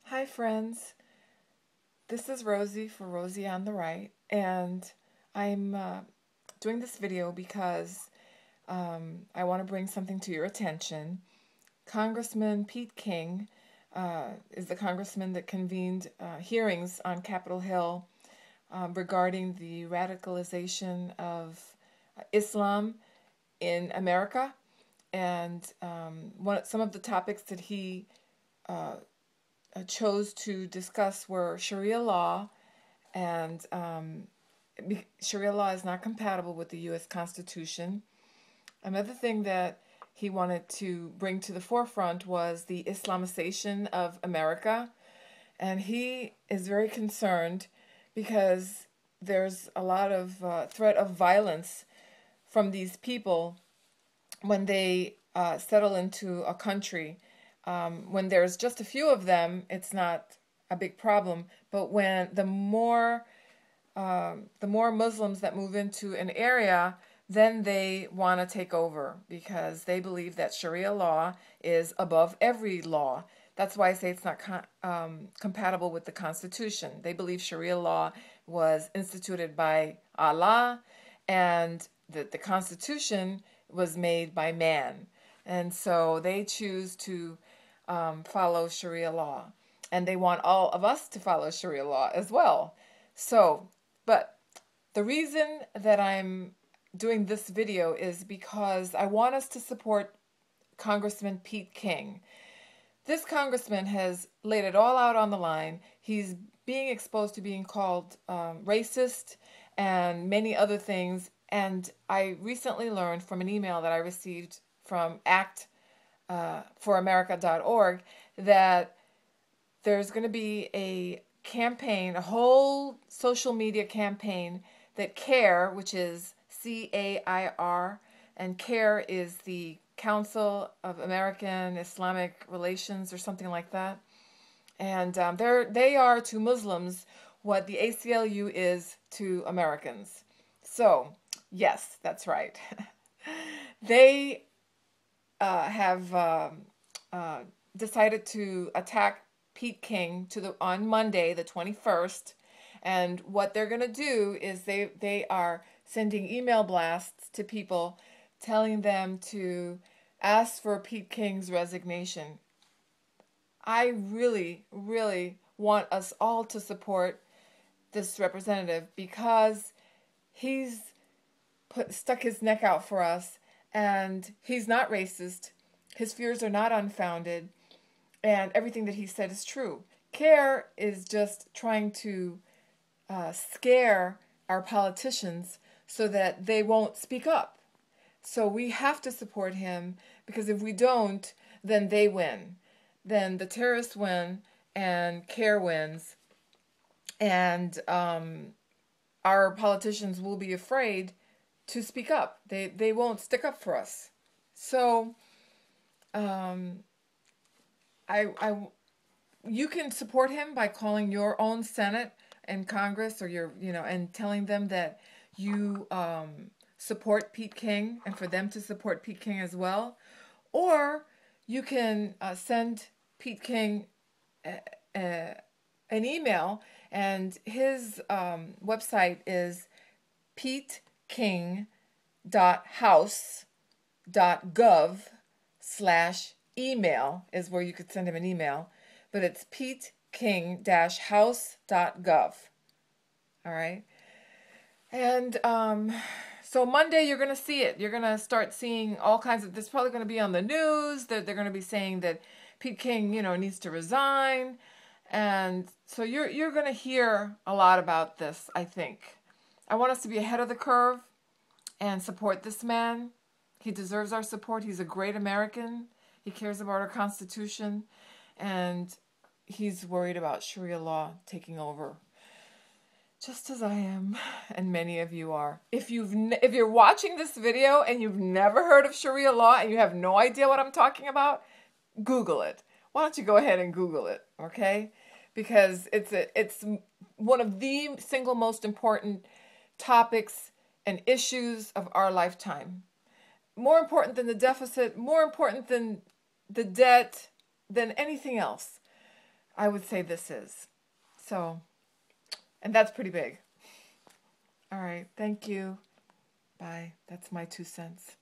Hi friends, this is Rosie for Rosie on the Right, and I'm doing this video because I want to bring something to your attention. Congressman Pete King is the congressman that convened hearings on Capitol Hill regarding the radicalization of Islam in America, and some of the topics that he uh, chose to discuss were Sharia law, and Sharia law is not compatible with the U.S. Constitution. Another thing that he wanted to bring to the forefront was the Islamization of America, and he is very concerned because there's a lot of threat of violence from these people when they settle into a country. When there's just a few of them, it's not a big problem. But when the more Muslims that move into an area, then they want to take over because they believe that Sharia law is above every law. That's why I say it's not compatible with the Constitution. They believe Sharia law was instituted by Allah and that the Constitution was made by man. And so they choose to follow Sharia law. And they want all of us to follow Sharia law as well. So, but the reason that I'm doing this video is because I want us to support Congressman Pete King. This congressman has laid it all out on the line. He's being exposed to being called racist and many other things. And I recently learned from an email that I received from actforamerica.org that there's going to be a campaign, a whole social media campaign that CAIR, which is CAIR, and CAIR is the Council of American Islamic Relations or something like that. And they are to Muslims what the ACLU is to Americans. So, yes, that's right. They have decided to attack Pete King on Monday, the 21st. And what they're going to do is they are sending email blasts to people telling them to ask for Pete King's resignation. I really, really want us all to support this representative because he's stuck his neck out for us, and he's not racist. His fears are not unfounded, and everything that he said is true. CAIR is just trying to scare our politicians so that they won't speak up. So we have to support him because if we don't, then they win. Then the terrorists win and CAIR wins, and our politicians will be afraid to speak up. They won't stick up for us. So you can support him by calling your own Senate and Congress, or and telling them that you support Pete King, and for them to support Pete King as well. Or you can send Pete King an email, and his website is peteking.house.gov/email is where you could send him an email, but it's peteking-house.gov. All right. And so Monday you're going to see it. You're going to start seeing all kinds of, this probably going to be on the news, that they're going to be saying that Pete King, needs to resign. And so you're going to hear a lot about this, I think. I want us to be ahead of the curve and support this man. He deserves our support. He's a great American. He cares about our Constitution, and he's worried about Sharia law taking over, just as I am, and many of you are. If you're watching this video and you've never heard of Sharia law and you have no idea what I'm talking about, Google it. Why don't you go ahead and Google it, okay? Because it's one of the single most important topics and issues of our lifetime. More important than the deficit, more important than the debt, than anything else. I would say this is. So, and that's pretty big. All right. Thank you. Bye. That's my 2 cents.